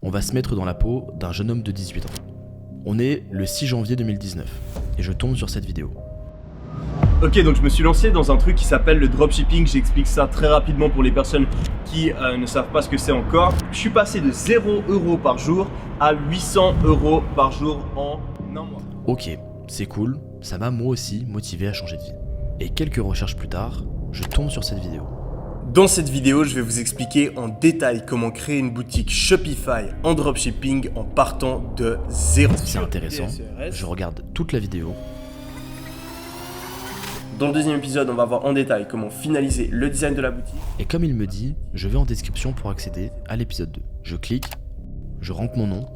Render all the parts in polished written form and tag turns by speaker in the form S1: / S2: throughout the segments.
S1: on va se mettre dans la peau d'un jeune homme de 18 ans. On est le 6 janvier 2019 et je tombe sur cette vidéo.
S2: Ok, donc je me suis lancé dans un truc qui s'appelle le dropshipping. J'explique ça très rapidement pour les personnes qui ne savent pas ce que c'est encore. Je suis passé de 0 € par jour à 800 € par jour en un mois.
S1: Ok, c'est cool, ça m'a moi aussi motivé à changer de vie. Et quelques recherches plus tard, je tombe sur cette vidéo.
S2: Dans cette vidéo, je vais vous expliquer en détail comment créer une boutique Shopify en dropshipping en partant de zéro.
S1: C'est intéressant, je regarde toute la vidéo.
S2: Dans le deuxième épisode, on va voir en détail comment finaliser le design de la boutique.
S1: Et comme il me dit, je vais en description pour accéder à l'épisode 2. Je clique, je rentre mon nom,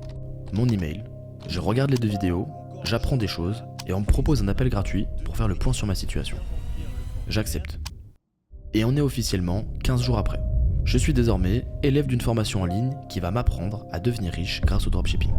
S1: mon email, je regarde les deux vidéos, j'apprends des choses et on me propose un appel gratuit pour faire le point sur ma situation. J'accepte. Et on est officiellement 15 jours après. Je suis désormais élève d'une formation en ligne qui va m'apprendre à devenir riche grâce au dropshipping.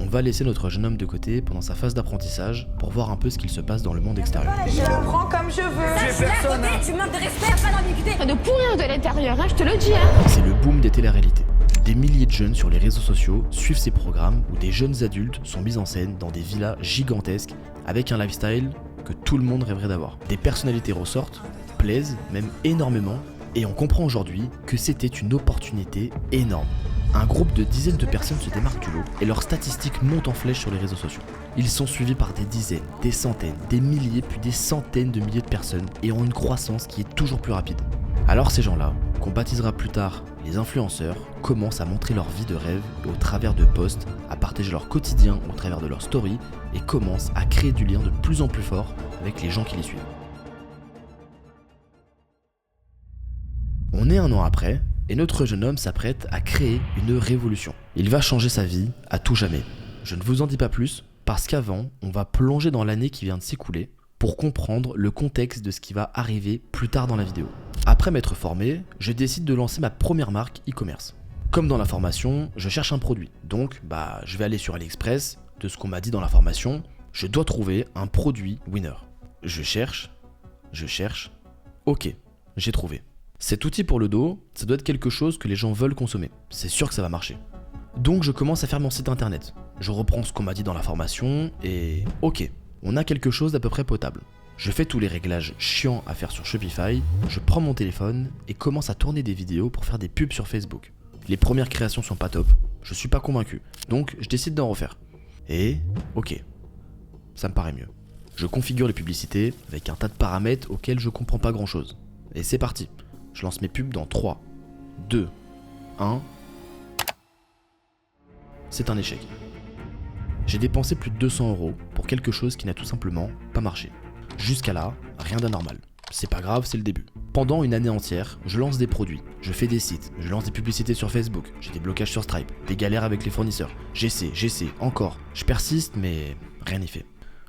S1: On va laisser notre jeune homme de côté pendant sa phase d'apprentissage pour voir un peu ce qu'il se passe dans le monde extérieur.
S3: Je l'apprends comme je veux.
S4: Tu manques de respect, pas d'ambiguïté.
S3: De pourrir de l'intérieur, hein, je te le dis. Hein.
S1: C'est le boom des téléréalités. Des milliers de jeunes sur les réseaux sociaux suivent ces programmes où des jeunes adultes sont mis en scène dans des villas gigantesques avec un lifestyle que tout le monde rêverait d'avoir. Des personnalités ressortent, plaisent même énormément et on comprend aujourd'hui que c'était une opportunité énorme. Un groupe de dizaines de personnes se démarque du lot et leurs statistiques montent en flèche sur les réseaux sociaux. Ils sont suivis par des dizaines, des centaines, des milliers puis des centaines de milliers de personnes et ont une croissance qui est toujours plus rapide. Alors ces gens-là, qu'on baptisera plus tard les influenceurs, commencent à montrer leur vie de rêve au travers de posts, à partager leur quotidien au travers de leurs stories et commencent à créer du lien de plus en plus fort avec les gens qui les suivent. On est un an après, et notre jeune homme s'apprête à créer une révolution. Il va changer sa vie à tout jamais. Je ne vous en dis pas plus, parce qu'avant, on va plonger dans l'année qui vient de s'écouler pour comprendre le contexte de ce qui va arriver plus tard dans la vidéo. Après m'être formé, je décide de lancer ma première marque e-commerce. Comme dans la formation, je cherche un produit. Donc, je vais aller sur AliExpress, de ce qu'on m'a dit dans la formation, je dois trouver un produit winner. Je cherche, ok, j'ai trouvé. Cet outil pour le dos, ça doit être quelque chose que les gens veulent consommer. C'est sûr que ça va marcher. Donc je commence à faire mon site internet. Je reprends ce qu'on m'a dit dans la formation et ok, on a quelque chose d'à peu près potable. Je fais tous les réglages chiants à faire sur Shopify, je prends mon téléphone et commence à tourner des vidéos pour faire des pubs sur Facebook. Les premières créations sont pas top, je suis pas convaincu, donc je décide d'en refaire. Et ok, ça me paraît mieux. Je configure les publicités avec un tas de paramètres auxquels je comprends pas grand chose. Et c'est parti. Je lance mes pubs dans 3, 2, 1. C'est un échec. J'ai dépensé plus de 200 € pour quelque chose qui n'a tout simplement pas marché. Jusqu'à là, rien d'anormal. C'est pas grave, c'est le début. Pendant une année entière, je lance des produits, je fais des sites, je lance des publicités sur Facebook, j'ai des blocages sur Stripe, des galères avec les fournisseurs. J'essaie, encore. Je persiste, mais rien n'y fait.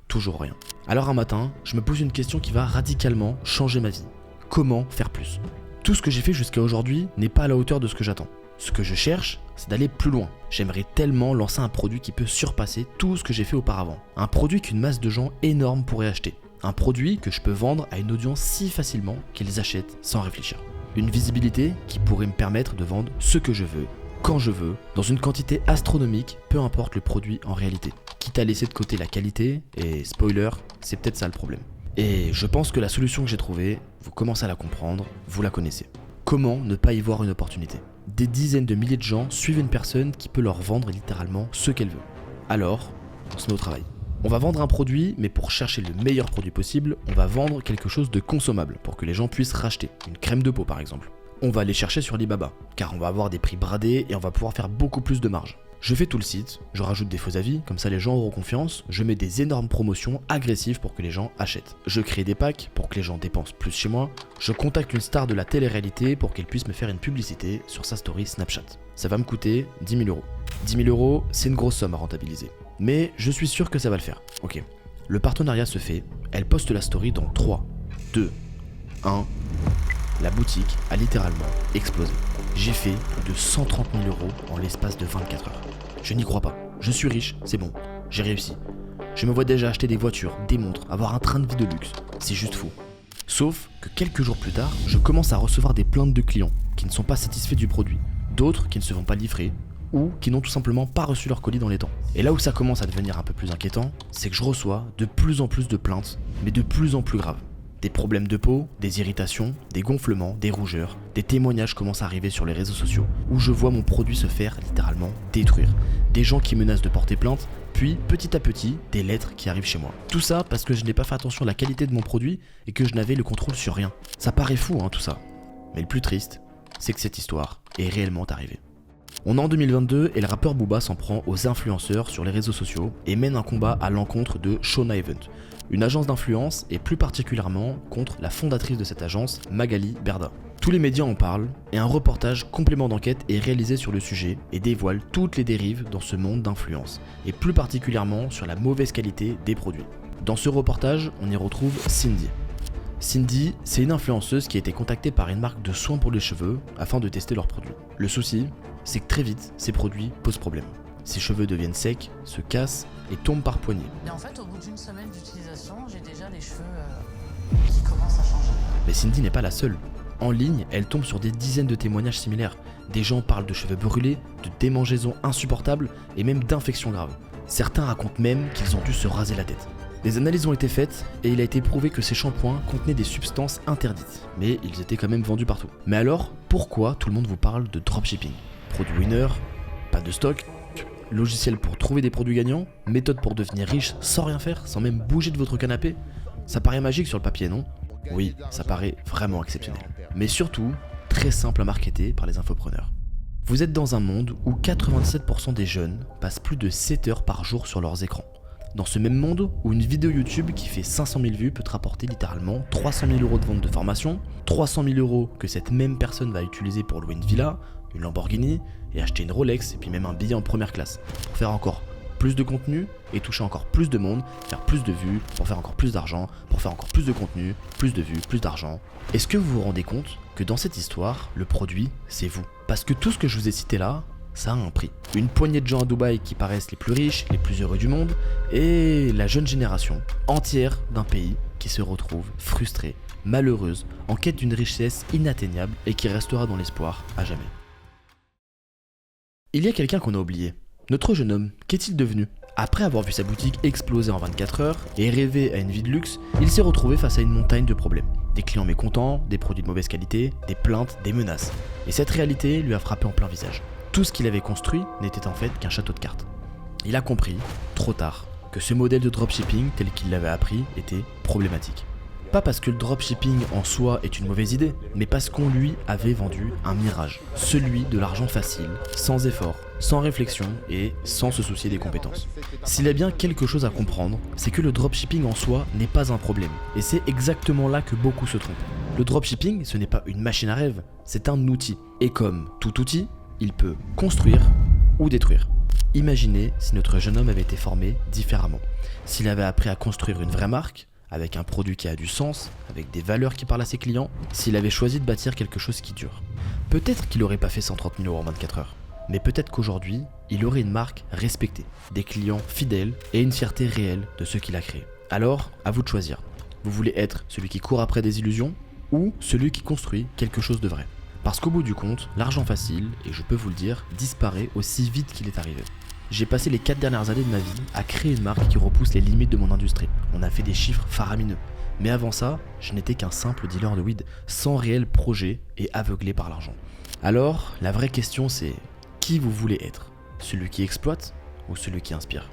S1: Toujours rien. Alors un matin, je me pose une question qui va radicalement changer ma vie. Comment faire plus ? Tout ce que j'ai fait jusqu'à aujourd'hui n'est pas à la hauteur de ce que j'attends. Ce que je cherche, c'est d'aller plus loin. J'aimerais tellement lancer un produit qui peut surpasser tout ce que j'ai fait auparavant. Un produit qu'une masse de gens énorme pourrait acheter. Un produit que je peux vendre à une audience si facilement qu'ils achètent sans réfléchir. Une visibilité qui pourrait me permettre de vendre ce que je veux, quand je veux, dans une quantité astronomique, peu importe le produit en réalité. Quitte à laisser de côté la qualité, et spoiler, c'est peut-être ça le problème. Et je pense que la solution que j'ai trouvée, vous commencez à la comprendre, vous la connaissez. Comment ne pas y voir une opportunité ? Des dizaines de milliers de gens suivent une personne qui peut leur vendre littéralement ce qu'elle veut. Alors, on se met au travail. On va vendre un produit, mais pour chercher le meilleur produit possible, on va vendre quelque chose de consommable pour que les gens puissent racheter. Une crème de peau par exemple. On va aller chercher sur Alibaba, car on va avoir des prix bradés et on va pouvoir faire beaucoup plus de marge. Je fais tout le site, je rajoute des faux avis, comme ça les gens auront confiance, je mets des énormes promotions agressives pour que les gens achètent. Je crée des packs pour que les gens dépensent plus chez moi, je contacte une star de la télé-réalité pour qu'elle puisse me faire une publicité sur sa story Snapchat. Ça va me coûter 10 000 €. 10 000 €, c'est une grosse somme à rentabiliser. Mais je suis sûr que ça va le faire. Ok. Le partenariat se fait, elle poste la story dans 3, 2, 1... La boutique a littéralement explosé. J'ai fait plus de 130 000 € en l'espace de 24 heures. Je n'y crois pas. Je suis riche, c'est bon. J'ai réussi. Je me vois déjà acheter des voitures, des montres, avoir un train de vie de luxe. C'est juste fou. Sauf que quelques jours plus tard, je commence à recevoir des plaintes de clients qui ne sont pas satisfaits du produit, d'autres qui ne se font pas livrer, ou qui n'ont tout simplement pas reçu leur colis dans les temps. Et là où ça commence à devenir un peu plus inquiétant, c'est que je reçois de plus en plus de plaintes, mais de plus en plus graves. Des problèmes de peau, des irritations, des gonflements, des rougeurs, des témoignages commencent à arriver sur les réseaux sociaux où je vois mon produit se faire littéralement détruire. Des gens qui menacent de porter plainte, puis petit à petit, des lettres qui arrivent chez moi. Tout ça parce que je n'ai pas fait attention à la qualité de mon produit et que je n'avais le contrôle sur rien. Ça paraît fou tout ça. Mais le plus triste, c'est que cette histoire est réellement arrivée. On est en 2022 et le rappeur Booba s'en prend aux influenceurs sur les réseaux sociaux et mène un combat à l'encontre de Shona Event, une agence d'influence et plus particulièrement contre la fondatrice de cette agence, Magali Berda. Tous les médias en parlent et un reportage complément d'enquête est réalisé sur le sujet et dévoile toutes les dérives dans ce monde d'influence et plus particulièrement sur la mauvaise qualité des produits. Dans ce reportage, on y retrouve Cindy. Cindy, c'est une influenceuse qui a été contactée par une marque de soins pour les cheveux afin de tester leurs produits. Le souci, c'est que très vite, ces produits posent problème. Ses cheveux deviennent secs, se cassent et tombent par poignées.
S4: Et en fait, au bout d'une semaine d'utilisation, j'ai déjà les cheveux qui commencent à changer.
S1: Mais Cindy n'est pas la seule. En ligne, elle tombe sur des dizaines de témoignages similaires. Des gens parlent de cheveux brûlés, de démangeaisons insupportables et même d'infections graves. Certains racontent même qu'ils ont dû se raser la tête. Des analyses ont été faites et il a été prouvé que ces shampoings contenaient des substances interdites, mais ils étaient quand même vendus partout. Mais alors, pourquoi tout le monde vous parle de dropshipping? Produit winner, pas de stock, logiciel pour trouver des produits gagnants, méthode pour devenir riche sans rien faire, sans même bouger de votre canapé? Ça paraît magique sur le papier, non? Oui, ça paraît vraiment exceptionnel. Mais surtout, très simple à marketer par les infopreneurs. Vous êtes dans un monde où 97% des jeunes passent plus de 7 heures par jour sur leurs écrans. Dans ce même monde où une vidéo YouTube qui fait 500 000 vues peut te rapporter littéralement 300 000 euros de vente de formation, 300 000 euros que cette même personne va utiliser pour louer une villa, une Lamborghini et acheter une Rolex et puis même un billet en première classe pour faire encore plus de contenu et toucher encore plus de monde, faire plus de vues, pour faire encore plus d'argent, pour faire encore plus de contenu, plus de vues, plus d'argent. Est-ce que vous vous rendez compte que dans cette histoire, le produit, c'est vous? Parce que tout ce que je vous ai cité là, ça a un prix. Une poignée de gens à Dubaï qui paraissent les plus riches, les plus heureux du monde, et la jeune génération entière d'un pays qui se retrouve frustrée, malheureuse, en quête d'une richesse inatteignable et qui restera dans l'espoir à jamais. Il y a quelqu'un qu'on a oublié. Notre jeune homme, qu'est-il devenu? Après avoir vu sa boutique exploser en 24 heures et rêver à une vie de luxe, il s'est retrouvé face à une montagne de problèmes. Des clients mécontents, des produits de mauvaise qualité, des plaintes, des menaces. Et cette réalité lui a frappé en plein visage. Tout ce qu'il avait construit n'était en fait qu'un château de cartes. Il a compris, trop tard, que ce modèle de dropshipping tel qu'il l'avait appris était problématique. Pas parce que le dropshipping en soi est une mauvaise idée, mais parce qu'on lui avait vendu un mirage. Celui de l'argent facile, sans effort, sans réflexion et sans se soucier des compétences. S'il y a bien quelque chose à comprendre, c'est que le dropshipping en soi n'est pas un problème. Et c'est exactement là que beaucoup se trompent. Le dropshipping, ce n'est pas une machine à rêve, c'est un outil. Et comme tout outil, il peut construire ou détruire. Imaginez si notre jeune homme avait été formé différemment. S'il avait appris à construire une vraie marque, avec un produit qui a du sens, avec des valeurs qui parlent à ses clients, s'il avait choisi de bâtir quelque chose qui dure. Peut-être qu'il n'aurait pas fait 130 000 euros en 24 heures, mais peut-être qu'aujourd'hui, il aurait une marque respectée, des clients fidèles et une fierté réelle de ce qu'il a créé. Alors, à vous de choisir. Vous voulez être celui qui court après des illusions ou celui qui construit quelque chose de vrai? Parce qu'au bout du compte, l'argent facile, et je peux vous le dire, disparaît aussi vite qu'il est arrivé. J'ai passé les 4 dernières années de ma vie à créer une marque qui repousse les limites de mon industrie. On a fait des chiffres faramineux. Mais avant ça, je n'étais qu'un simple dealer de weed, sans réel projet et aveuglé par l'argent. Alors, la vraie question c'est, qui vous voulez être? Celui qui exploite ou celui qui inspire?